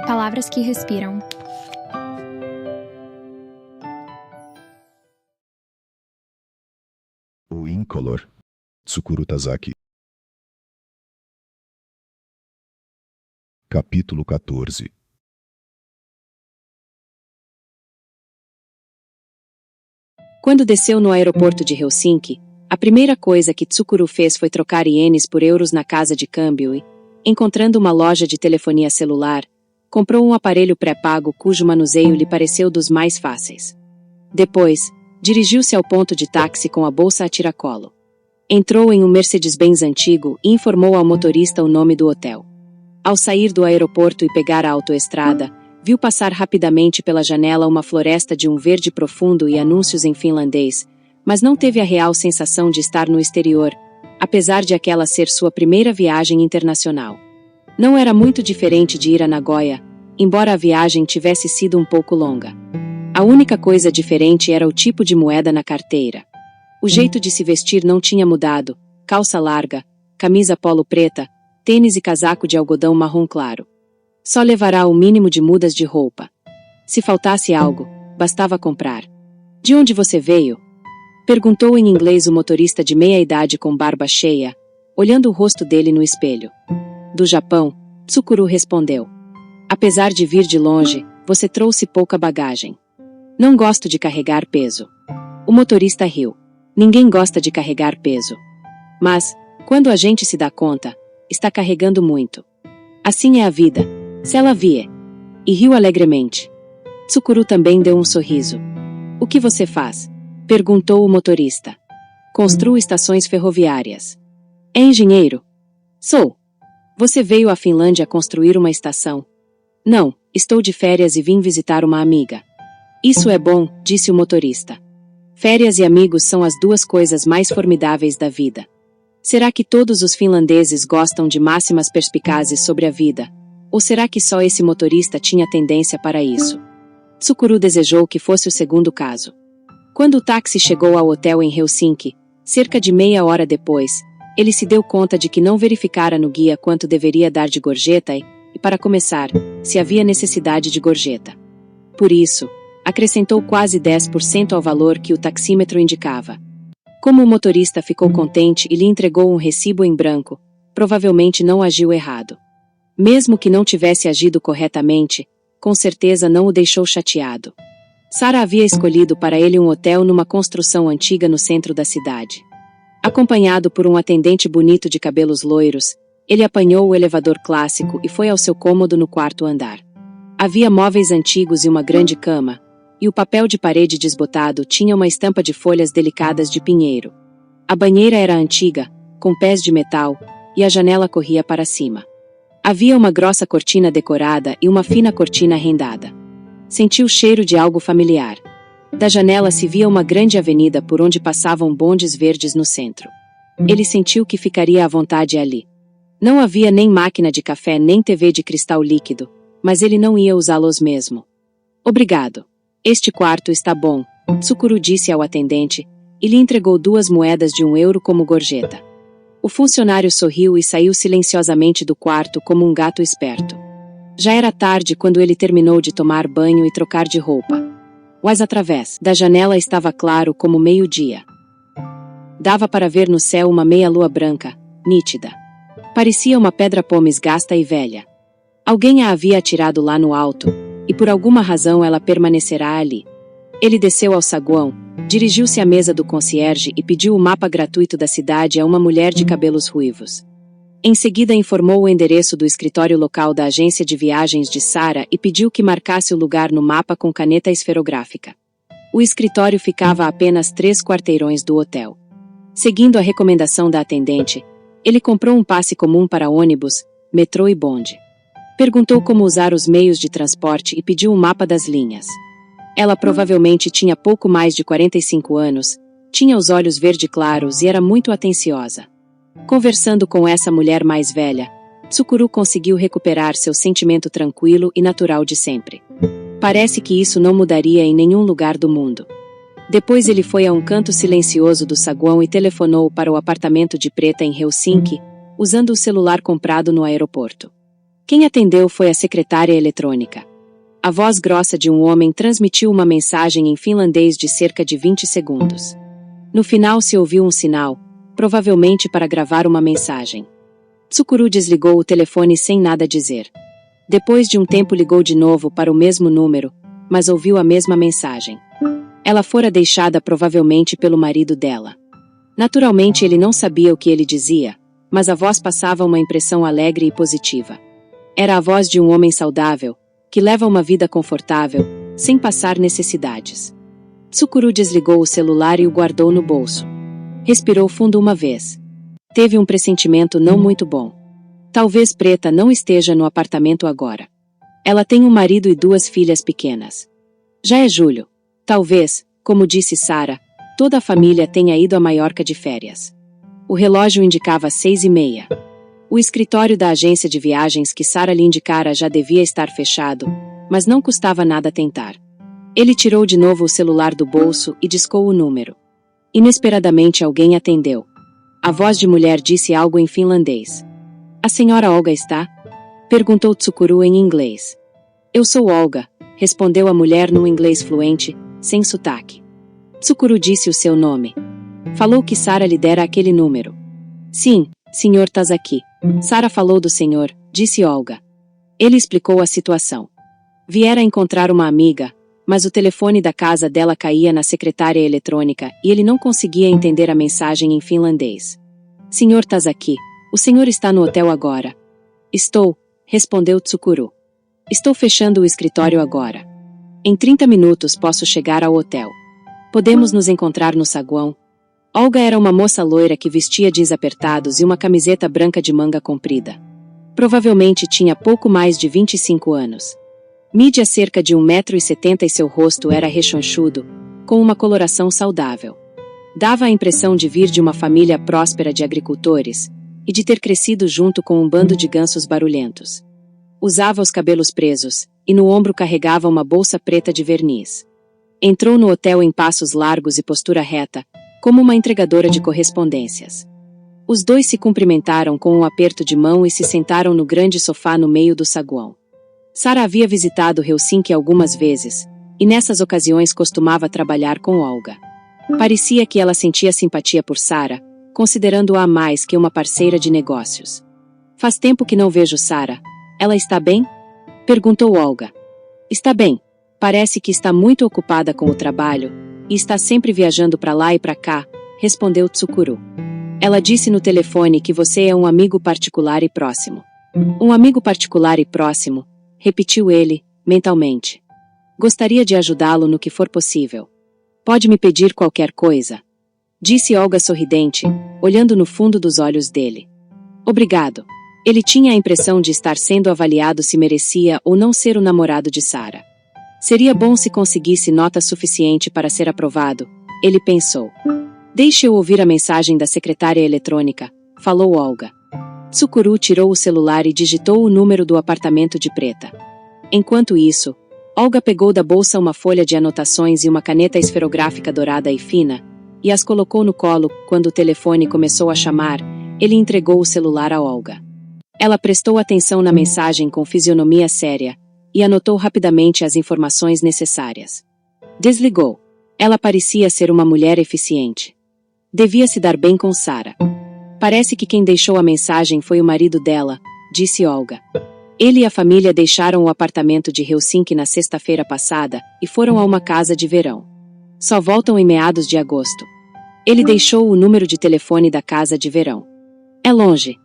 Palavras que respiram. O Incolor, Tsukuru Tazaki. Capítulo 14. Quando desceu no aeroporto de Helsinki, a primeira coisa que Tsukuru fez foi trocar ienes por euros na casa de câmbio e, encontrando uma loja de telefonia celular, comprou um aparelho pré-pago cujo manuseio lhe pareceu dos mais fáceis. Depois, dirigiu-se ao ponto de táxi com a bolsa a tiracolo. Entrou em um Mercedes-Benz antigo e informou ao motorista o nome do hotel. Ao sair do aeroporto e pegar a autoestrada, viu passar rapidamente pela janela uma floresta de um verde profundo e anúncios em finlandês, mas não teve a real sensação de estar no exterior, apesar de aquela ser sua primeira viagem internacional. Não era muito diferente de ir a Nagoya, embora a viagem tivesse sido um pouco longa. A única coisa diferente era o tipo de moeda na carteira. O jeito de se vestir não tinha mudado: calça larga, camisa polo preta, tênis e casaco de algodão marrom claro. Só levará o mínimo de mudas de roupa. Se faltasse algo, bastava comprar. De onde você veio? Perguntou em inglês o motorista de meia-idade com barba cheia, olhando o rosto dele no espelho. Do Japão, Tsukuru respondeu. Apesar de vir de longe, você trouxe pouca bagagem. Não gosto de carregar peso. O motorista riu. Ninguém gosta de carregar peso. Mas, quando a gente se dá conta, está carregando muito. Assim é a vida, se ela vier. E riu alegremente. Tsukuru também deu um sorriso. O que você faz? Perguntou o motorista. Construo estações ferroviárias. É engenheiro? Sou. Você veio à Finlândia construir uma estação? Não, estou de férias e vim visitar uma amiga. Isso é bom, disse o motorista. Férias e amigos são as duas coisas mais formidáveis da vida. Será que todos os finlandeses gostam de máximas perspicazes sobre a vida? Ou será que só esse motorista tinha tendência para isso? Tsukuru desejou que fosse o segundo caso. Quando o táxi chegou ao hotel em Helsinki, cerca de meia hora depois, ele se deu conta de que não verificara no guia quanto deveria dar de gorjeta e, para começar, se havia necessidade de gorjeta. Por isso, acrescentou quase 10% ao valor que o taxímetro indicava. Como o motorista ficou contente e lhe entregou um recibo em branco, provavelmente não agiu errado. Mesmo que não tivesse agido corretamente, com certeza não o deixou chateado. Sara havia escolhido para ele um hotel numa construção antiga no centro da cidade. Acompanhado por um atendente bonito de cabelos loiros, ele apanhou o elevador clássico e foi ao seu cômodo no quarto andar. Havia móveis antigos e uma grande cama, e o papel de parede desbotado tinha uma estampa de folhas delicadas de pinheiro. A banheira era antiga, com pés de metal, e a janela corria para cima. Havia uma grossa cortina decorada e uma fina cortina rendada. Sentiu o cheiro de algo familiar. Da janela se via uma grande avenida por onde passavam bondes verdes no centro. Ele sentiu que ficaria à vontade ali. Não havia nem máquina de café nem TV de cristal líquido, mas ele não ia usá-los mesmo. Obrigado. Este quarto está bom, Tsukuru disse ao atendente, e lhe entregou 2 moedas de €1 como gorjeta. O funcionário sorriu e saiu silenciosamente do quarto como um gato esperto. Já era tarde quando ele terminou de tomar banho e trocar de roupa. Mas através da janela estava claro como meio-dia. Dava para ver no céu uma meia-lua branca, nítida. Parecia uma pedra pomes gasta e velha. Alguém a havia atirado lá no alto, e por alguma razão ela permanecerá ali. Ele desceu ao saguão, dirigiu-se à mesa do concierge e pediu o mapa gratuito da cidade a uma mulher de cabelos ruivos. Em seguida informou o endereço do escritório local da agência de viagens de Sara e pediu que marcasse o lugar no mapa com caneta esferográfica. O escritório ficava a apenas 3 quarteirões do hotel. Seguindo a recomendação da atendente, ele comprou um passe comum para ônibus, metrô e bonde. Perguntou como usar os meios de transporte e pediu um mapa das linhas. Ela provavelmente tinha pouco mais de 45 anos, tinha os olhos verde claros e era muito atenciosa. Conversando com essa mulher mais velha, Tsukuru conseguiu recuperar seu sentimento tranquilo e natural de sempre. Parece que isso não mudaria em nenhum lugar do mundo. Depois ele foi a um canto silencioso do saguão e telefonou para o apartamento de Preta em Helsinki, usando o celular comprado no aeroporto. Quem atendeu foi a secretária eletrônica. A voz grossa de um homem transmitiu uma mensagem em finlandês de cerca de 20 segundos. No final se ouviu um sinal, provavelmente para gravar uma mensagem. Tsukuru desligou o telefone sem nada dizer. Depois de um tempo ligou de novo para o mesmo número, mas ouviu a mesma mensagem. Ela fora deixada provavelmente pelo marido dela. Naturalmente ele não sabia o que ele dizia, mas a voz passava uma impressão alegre e positiva. Era a voz de um homem saudável, que leva uma vida confortável, sem passar necessidades. Tsukuru desligou o celular e o guardou no bolso. Respirou fundo uma vez. Teve um pressentimento não muito bom. Talvez Preta não esteja no apartamento agora. Ela tem um marido e 2 filhas pequenas. Já é julho. Talvez, como disse Sara, toda a família tenha ido a Maiorca de férias. O relógio indicava 6:30. O escritório da agência de viagens que Sara lhe indicara já devia estar fechado, mas não custava nada tentar. Ele tirou de novo o celular do bolso e discou o número. Inesperadamente alguém atendeu. A voz de mulher disse algo em finlandês. A senhora Olga está? Perguntou Tsukuru em inglês. Eu sou Olga, respondeu a mulher num inglês fluente, sem sotaque. Tsukuru disse o seu nome. Falou que Sara lhe dera aquele número. Sim, senhor Tazaki. Sara falou do senhor, disse Olga. Ele explicou a situação. Viera encontrar uma amiga, mas o telefone da casa dela caía na secretária eletrônica e ele não conseguia entender a mensagem em finlandês. Senhor Tazaki, o senhor está no hotel agora? Estou, respondeu Tsukuru. Estou fechando o escritório agora. Em 30 minutos posso chegar ao hotel. Podemos nos encontrar no saguão? Olga era uma moça loira que vestia jeans apertados e uma camiseta branca de manga comprida. Provavelmente tinha pouco mais de 25 anos. Mídia cerca de 1,70 m e seu rosto era rechonchudo, com uma coloração saudável. Dava a impressão de vir de uma família próspera de agricultores e de ter crescido junto com um bando de gansos barulhentos. Usava os cabelos presos e no ombro carregava uma bolsa preta de verniz. Entrou no hotel em passos largos e postura reta, como uma entregadora de correspondências. Os dois se cumprimentaram com um aperto de mão e se sentaram no grande sofá no meio do saguão. Sara havia visitado Helsinki algumas vezes, e nessas ocasiões costumava trabalhar com Olga. Parecia que ela sentia simpatia por Sara, considerando-a mais que uma parceira de negócios. Faz tempo que não vejo Sara. Ela está bem? Perguntou Olga. Está bem. Parece que está muito ocupada com o trabalho, e está sempre viajando para lá e para cá, respondeu Tsukuru. Ela disse no telefone que você é um amigo particular e próximo. Um amigo particular e próximo, repetiu ele, mentalmente. Gostaria de ajudá-lo no que for possível. Pode me pedir qualquer coisa? Disse Olga sorridente, olhando no fundo dos olhos dele. Obrigado. Ele tinha a impressão de estar sendo avaliado se merecia ou não ser o namorado de Sara. Seria bom se conseguisse nota suficiente para ser aprovado, ele pensou. Deixe eu ouvir a mensagem da secretária eletrônica, falou Olga. Tsukuru tirou o celular e digitou o número do apartamento de Preta. Enquanto isso, Olga pegou da bolsa uma folha de anotações e uma caneta esferográfica dourada e fina, e as colocou no colo. Quando o telefone começou a chamar, ele entregou o celular a Olga. Ela prestou atenção na mensagem com fisionomia séria, e anotou rapidamente as informações necessárias. Desligou. Ela parecia ser uma mulher eficiente. Devia se dar bem com Sara. Parece que quem deixou a mensagem foi o marido dela, disse Olga. Ele e a família deixaram o apartamento de Helsinki na sexta-feira passada e foram a uma casa de verão. Só voltam em meados de agosto. Ele deixou o número de telefone da casa de verão. É longe.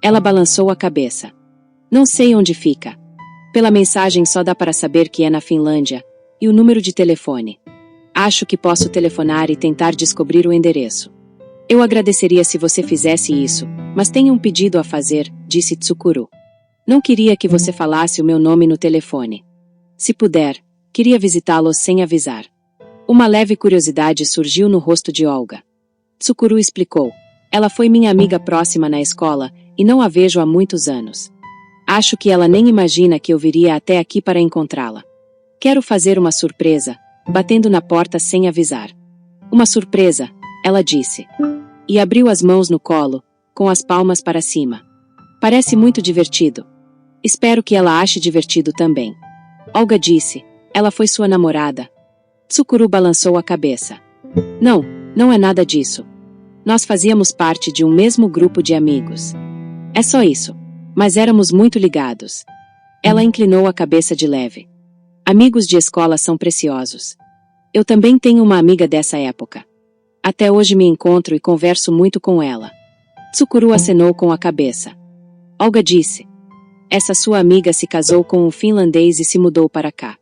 Ela balançou a cabeça. Não sei onde fica. Pela mensagem só dá para saber que é na Finlândia, e o número de telefone. Acho que posso telefonar e tentar descobrir o endereço. Eu agradeceria se você fizesse isso, mas tenho um pedido a fazer, disse Tsukuru. Não queria que você falasse o meu nome no telefone. Se puder, queria visitá-lo sem avisar. Uma leve curiosidade surgiu no rosto de Olga. Tsukuru explicou. Ela foi minha amiga próxima na escola, e não a vejo há muitos anos. Acho que ela nem imagina que eu viria até aqui para encontrá-la. Quero fazer uma surpresa, batendo na porta sem avisar. Uma surpresa, ela disse. E abriu as mãos no colo, com as palmas para cima. Parece muito divertido. Espero que ela ache divertido também. Olga disse, ela foi sua namorada. Tsukuru balançou a cabeça. Não, não é nada disso. Nós fazíamos parte de um mesmo grupo de amigos. É só isso. Mas éramos muito ligados. Ela inclinou a cabeça de leve. Amigos de escola são preciosos. Eu também tenho uma amiga dessa época. Até hoje me encontro e converso muito com ela. Tsukuru acenou com a cabeça. Olga disse. Essa sua amiga se casou com um finlandês e se mudou para cá.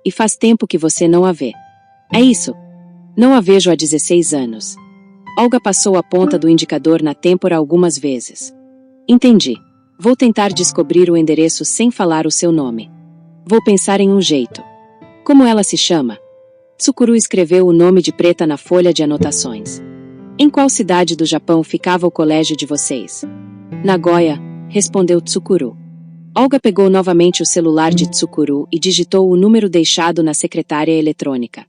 E faz tempo que você não a vê. É isso? Não a vejo há 16 anos. Olga passou a ponta do indicador na têmpora algumas vezes. Entendi. Vou tentar descobrir o endereço sem falar o seu nome. Vou pensar em um jeito. Como ela se chama? Tsukuru escreveu o nome de preta na folha de anotações. Em qual cidade do Japão ficava o colégio de vocês? Nagoya, respondeu Tsukuru. Olga pegou novamente o celular de Tsukuru e digitou o número deixado na secretária eletrônica.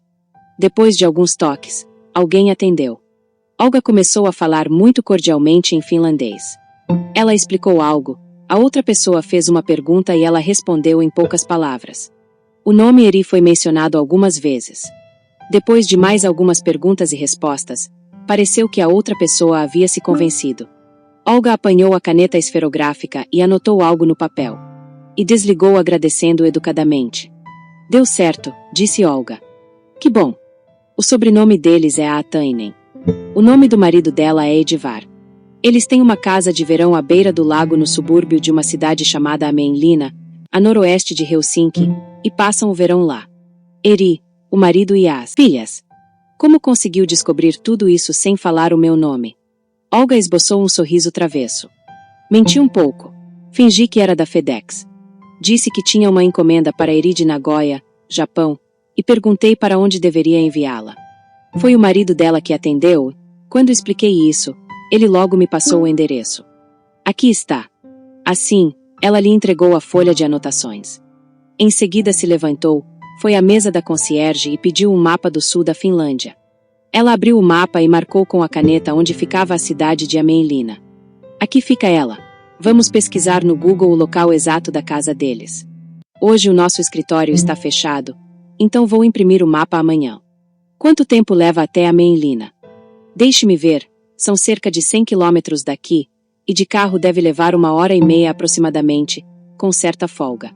Depois de alguns toques, alguém atendeu. Olga começou a falar muito cordialmente em finlandês. Ela explicou algo, a outra pessoa fez uma pergunta e ela respondeu em poucas palavras. O nome Eri foi mencionado algumas vezes. Depois de mais algumas perguntas e respostas, pareceu que a outra pessoa havia se convencido. Olga apanhou a caneta esferográfica e anotou algo no papel. E desligou agradecendo educadamente. Deu certo, disse Olga. Que bom. O sobrenome deles é Aatainen. O nome do marido dela é Edivar. Eles têm uma casa de verão à beira do lago no subúrbio de uma cidade chamada Hämeenlinna, a noroeste de Helsinki, e passam o verão lá. Eri, o marido e as filhas. Como conseguiu descobrir tudo isso sem falar o meu nome? Olga esboçou um sorriso travesso. Menti um pouco. Fingi que era da FedEx. Disse que tinha uma encomenda para Eri de Nagoya, Japão, e perguntei para onde deveria enviá-la. Foi o marido dela que atendeu. Quando expliquei isso, ele logo me passou o endereço. Aqui está. Assim, ela lhe entregou a folha de anotações. Em seguida se levantou, foi à mesa da concierge e pediu um mapa do sul da Finlândia. Ela abriu o mapa e marcou com a caneta onde ficava a cidade de Hämeenlinna. Aqui fica ela. Vamos pesquisar no Google o local exato da casa deles. Hoje o nosso escritório está fechado, então vou imprimir o mapa amanhã. Quanto tempo leva até Hämeenlinna? Deixe-me ver, são cerca de 100 quilômetros daqui, e de carro deve levar 1h30 aproximadamente, com certa folga.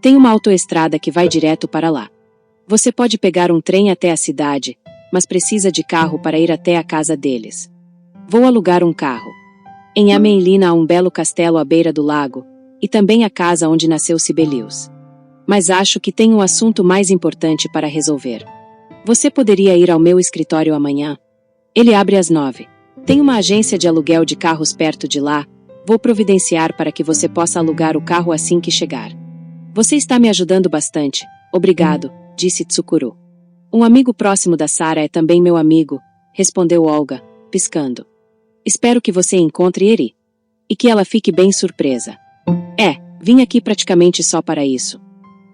Tem uma autoestrada que vai direto para lá. Você pode pegar um trem até a cidade, mas precisa de carro para ir até a casa deles. Vou alugar um carro. Em Hämeenlinna há um belo castelo à beira do lago, e também a casa onde nasceu Sibelius. Mas acho que tem um assunto mais importante para resolver. Você poderia ir ao meu escritório amanhã? Ele abre às 9. Tem uma agência de aluguel de carros perto de lá, vou providenciar para que você possa alugar o carro assim que chegar. Você está me ajudando bastante, obrigado, disse Tsukuru. Um amigo próximo da Sara é também meu amigo, respondeu Olga, piscando. Espero que você encontre Eri. E que ela fique bem surpresa. Vim aqui praticamente só para isso.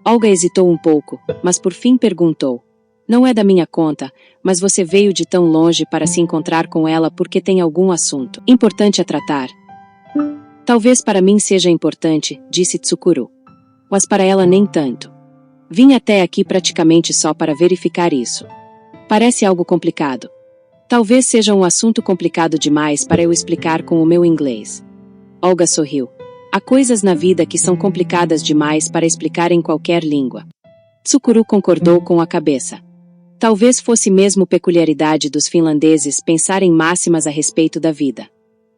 Olga hesitou um pouco, mas por fim perguntou. Não é da minha conta, mas você veio de tão longe para se encontrar com ela porque tem algum assunto importante a tratar? Talvez para mim seja importante, disse Tsukuru. Mas para ela nem tanto. Vim até aqui praticamente só para verificar isso. Parece algo complicado. Talvez seja um assunto complicado demais para eu explicar com o meu inglês. Olga sorriu. Há coisas na vida que são complicadas demais para explicar em qualquer língua. Tsukuru concordou com a cabeça. Talvez fosse mesmo peculiaridade dos finlandeses pensarem máximas a respeito da vida.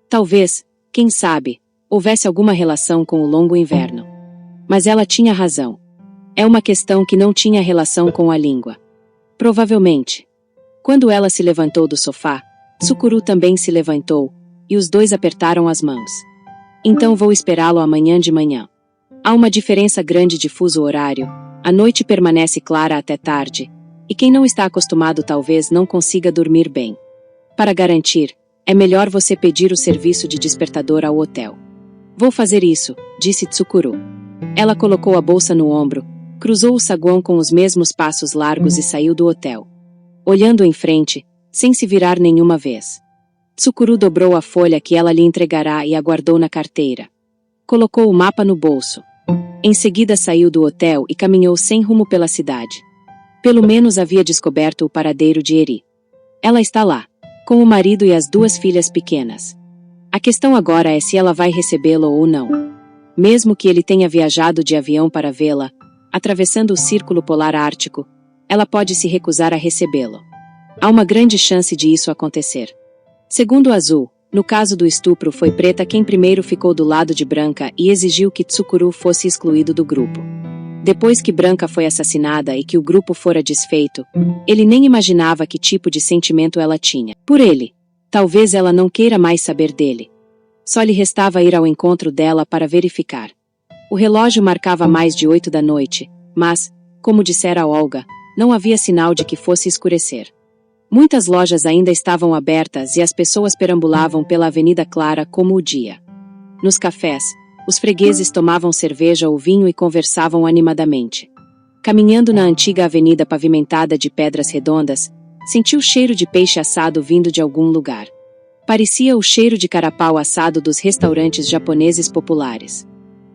Talvez, quem sabe, houvesse alguma relação com o longo inverno. Mas ela tinha razão. É uma questão que não tinha relação com a língua. Provavelmente. Quando ela se levantou do sofá, Tsukuru também se levantou, e os dois apertaram as mãos. Então vou esperá-lo amanhã de manhã. Há uma diferença grande de fuso horário, a noite permanece clara até tarde, e quem não está acostumado talvez não consiga dormir bem. Para garantir, é melhor você pedir o serviço de despertador ao hotel. Vou fazer isso, disse Tsukuru. Ela colocou a bolsa no ombro, cruzou o saguão com os mesmos passos largos e saiu do hotel. Olhando em frente, sem se virar nenhuma vez. Tsukuru dobrou a folha que ela lhe entregará e a guardou na carteira. Colocou o mapa no bolso. Em seguida saiu do hotel e caminhou sem rumo pela cidade. Pelo menos havia descoberto o paradeiro de Eri. Ela está lá, com o marido e as 2 filhas pequenas. A questão agora é se ela vai recebê-lo ou não. Mesmo que ele tenha viajado de avião para vê-la, atravessando o Círculo Polar Ártico, ela pode se recusar a recebê-lo. Há uma grande chance de isso acontecer. Segundo Azul, no caso do estupro foi Preta quem primeiro ficou do lado de Branca e exigiu que Tsukuru fosse excluído do grupo. Depois que Branca foi assassinada e que o grupo fora desfeito, ele nem imaginava que tipo de sentimento ela tinha por ele. Talvez ela não queira mais saber dele. Só lhe restava ir ao encontro dela para verificar. O relógio marcava mais de 8 da noite, mas, como dissera Olga, não havia sinal de que fosse escurecer. Muitas lojas ainda estavam abertas e as pessoas perambulavam pela Avenida Clara como o dia. Nos cafés, os fregueses tomavam cerveja ou vinho e conversavam animadamente. Caminhando na antiga avenida pavimentada de pedras redondas, sentiu o cheiro de peixe assado vindo de algum lugar. Parecia o cheiro de carapau assado dos restaurantes japoneses populares.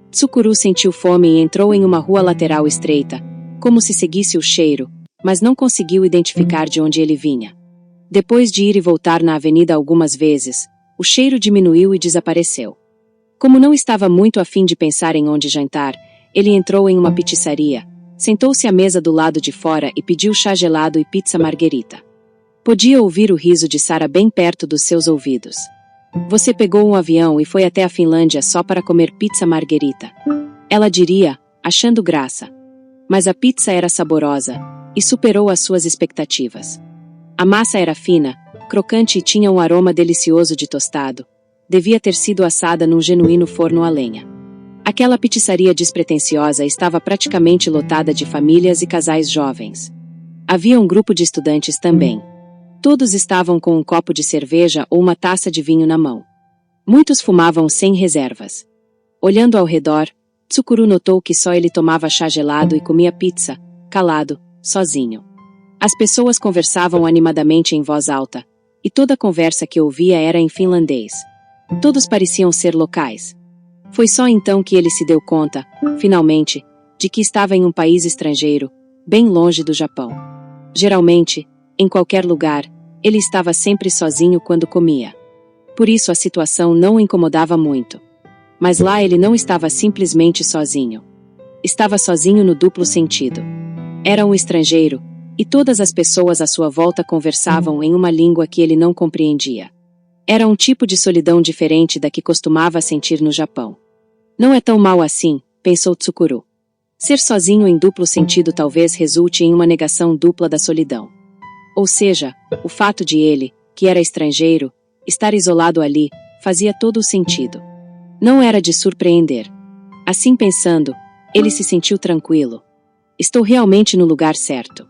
Tsukuru sentiu fome e entrou em uma rua lateral estreita, como se seguisse o cheiro, mas não conseguiu identificar de onde ele vinha. Depois de ir e voltar na avenida algumas vezes, o cheiro diminuiu e desapareceu. Como não estava muito afim de pensar em onde jantar, ele entrou em uma pizzaria, sentou-se à mesa do lado de fora e pediu chá gelado e pizza margherita. Podia ouvir o riso de Sara bem perto dos seus ouvidos. Você pegou um avião e foi até a Finlândia só para comer pizza margherita. Ela diria, achando graça. Mas a pizza era saborosa e superou as suas expectativas. A massa era fina, crocante e tinha um aroma delicioso de tostado. Devia ter sido assada num genuíno forno a lenha. Aquela pizzaria despretensiosa estava praticamente lotada de famílias e casais jovens. Havia um grupo de estudantes também. Todos estavam com um copo de cerveja ou uma taça de vinho na mão. Muitos fumavam sem reservas. Olhando ao redor, Tsukuru notou que só ele tomava chá gelado e comia pizza, calado, sozinho. As pessoas conversavam animadamente em voz alta, e toda a conversa que ouvia era em finlandês. Todos pareciam ser locais. Foi só então que ele se deu conta, finalmente, de que estava em um país estrangeiro, bem longe do Japão. Geralmente, em qualquer lugar, ele estava sempre sozinho quando comia. Por isso a situação não o incomodava muito. Mas lá ele não estava simplesmente sozinho. Estava sozinho no duplo sentido. Era um estrangeiro, e todas as pessoas à sua volta conversavam em uma língua que ele não compreendia. Era um tipo de solidão diferente da que costumava sentir no Japão. Não é tão mal assim, pensou Tsukuru. Ser sozinho em duplo sentido talvez resulte em uma negação dupla da solidão. Ou seja, o fato de ele, que era estrangeiro, estar isolado ali, fazia todo o sentido. Não era de surpreender. Assim pensando, ele se sentiu tranquilo. Estou realmente no lugar certo.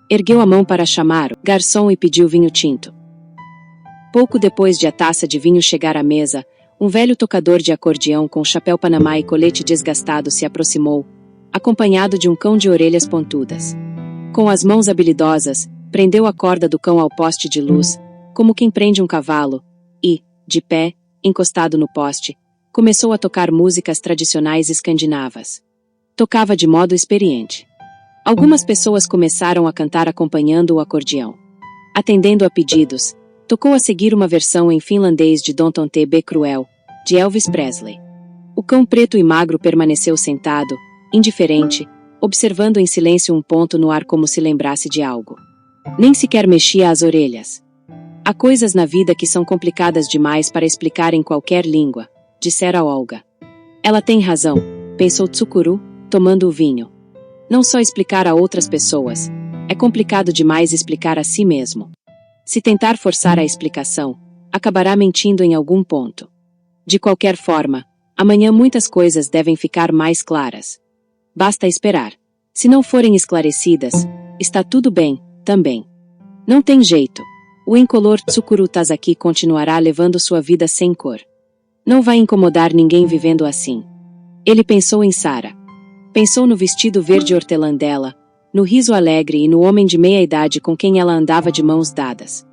Ergueu a mão para chamar o garçom e pediu vinho tinto. Pouco depois de a taça de vinho chegar à mesa, um velho tocador de acordeão com chapéu panamá e colete desgastado se aproximou, acompanhado de um cão de orelhas pontudas. Com as mãos habilidosas, prendeu a corda do cão ao poste de luz, como quem prende um cavalo, e, de pé, encostado no poste, começou a tocar músicas tradicionais escandinavas. Tocava de modo experiente. Algumas pessoas começaram a cantar acompanhando o acordeão. Atendendo a pedidos, tocou a seguir uma versão em finlandês de Don't Te Be Cruel, de Elvis Presley. O cão preto e magro permaneceu sentado, indiferente, observando em silêncio um ponto no ar como se lembrasse de algo. Nem sequer mexia as orelhas. Há coisas na vida que são complicadas demais para explicar em qualquer língua, dissera Olga. Ela tem razão, pensou Tsukuru, tomando o vinho. Não só explicar a outras pessoas, é complicado demais explicar a si mesmo. Se tentar forçar a explicação, acabará mentindo em algum ponto. De qualquer forma, amanhã muitas coisas devem ficar mais claras. Basta esperar. Se não forem esclarecidas, está tudo bem, também. Não tem jeito. O incolor Tsukuru Tazaki continuará levando sua vida sem cor. Não vai incomodar ninguém vivendo assim. Ele pensou em Sara. Pensou no vestido verde hortelã dela, no riso alegre e no homem de meia-idade com quem ela andava de mãos dadas.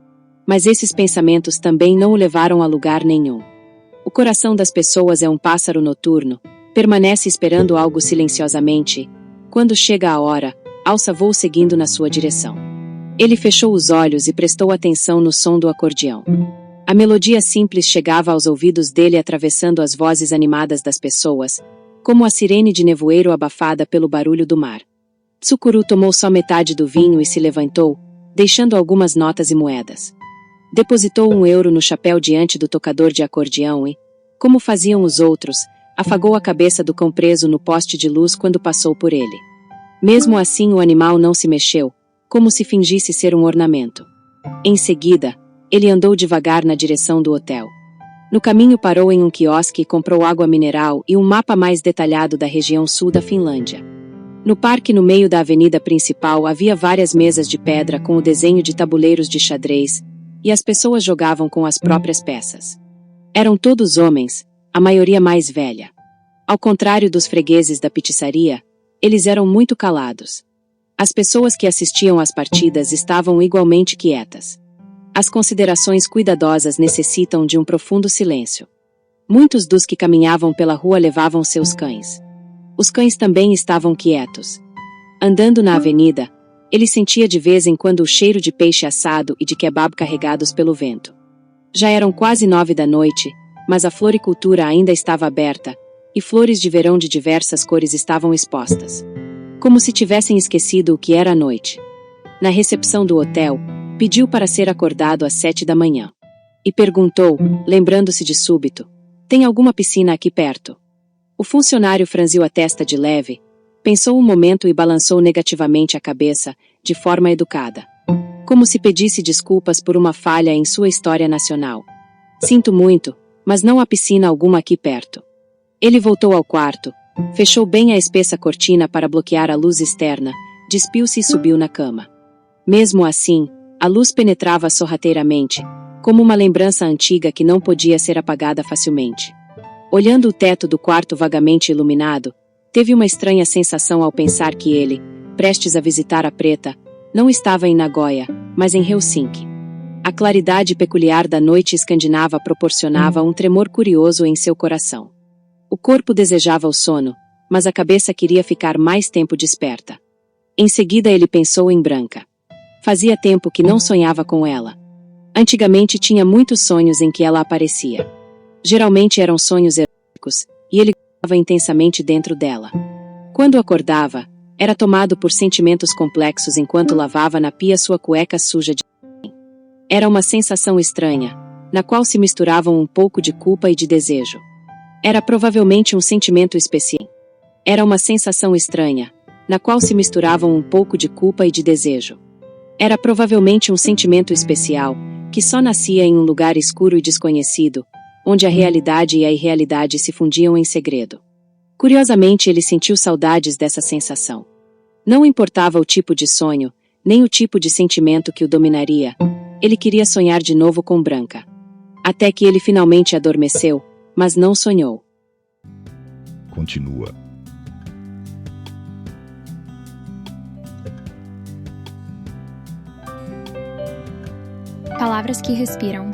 Mas esses pensamentos também não o levaram a lugar nenhum. O coração das pessoas é um pássaro noturno, Permanece esperando algo silenciosamente. Quando chega a hora, alça voo seguindo na sua direção. Ele fechou os olhos e prestou atenção no som do acordeão. A melodia simples chegava aos ouvidos dele atravessando as vozes animadas das pessoas, como a sirene de nevoeiro abafada pelo barulho do mar. Tsukuru tomou só metade do vinho e se levantou, deixando algumas notas e moedas. Depositou €1 no chapéu diante do tocador de acordeão e, como faziam os outros, afagou a cabeça do cão preso no poste de luz quando passou por ele. Mesmo assim o animal não se mexeu, como se fingisse ser um ornamento. Em seguida, ele andou devagar na direção do hotel. No caminho parou em um quiosque e comprou água mineral e um mapa mais detalhado da região sul da Finlândia. No parque no meio da avenida principal havia várias mesas de pedra com o desenho de tabuleiros de xadrez, e as pessoas jogavam com as próprias peças. Eram todos homens, a maioria mais velha. Ao contrário dos fregueses da pizzaria, eles eram muito calados. As pessoas que assistiam às partidas estavam igualmente quietas. As considerações cuidadosas necessitam de um profundo silêncio. Muitos dos que caminhavam pela rua levavam seus cães. Os cães também estavam quietos. Andando na avenida, ele sentia de vez em quando o cheiro de peixe assado e de kebab carregados pelo vento. Já eram quase 9 da noite, mas a floricultura ainda estava aberta, e flores de verão de diversas cores estavam expostas. Como se tivessem esquecido o que era a noite. Na recepção do hotel, pediu para ser acordado às 7 da manhã. E perguntou, lembrando-se de súbito, tem alguma piscina aqui perto? O funcionário franziu a testa de leve, pensou um momento e balançou negativamente a cabeça, de forma educada. Como se pedisse desculpas por uma falha em sua história nacional. Sinto muito, mas não há piscina alguma aqui perto. Ele voltou ao quarto, fechou bem a espessa cortina para bloquear a luz externa, despiu-se e subiu na cama. Mesmo assim, a luz penetrava sorrateiramente, como uma lembrança antiga que não podia ser apagada facilmente. Olhando o teto do quarto vagamente iluminado, teve uma estranha sensação ao pensar que ele, prestes a visitar a Preta, não estava em Nagoya, mas em Helsinki. A claridade peculiar da noite escandinava proporcionava um tremor curioso em seu coração. O corpo desejava o sono, mas a cabeça queria ficar mais tempo desperta. Em seguida ele pensou em Branca. Fazia tempo que não sonhava com ela. Antigamente tinha muitos sonhos em que ela aparecia. Geralmente eram sonhos eróticos, e ele estava intensamente dentro dela. Quando acordava, era tomado por sentimentos complexos enquanto lavava na pia sua cueca suja de sangue. Era uma sensação estranha, na qual se misturavam um pouco de culpa e de desejo. Era provavelmente um sentimento especial. Era uma sensação estranha, na qual se misturavam um pouco de culpa e de desejo. Era provavelmente um sentimento especial, que só nascia em um lugar escuro e desconhecido, onde a realidade e a irrealidade se fundiam em segredo. Curiosamente ele sentiu saudades dessa sensação. Não importava o tipo de sonho, nem o tipo de sentimento que o dominaria, ele queria sonhar de novo com Branca. Até que ele finalmente adormeceu, mas não sonhou. Continua. Palavras que respiram.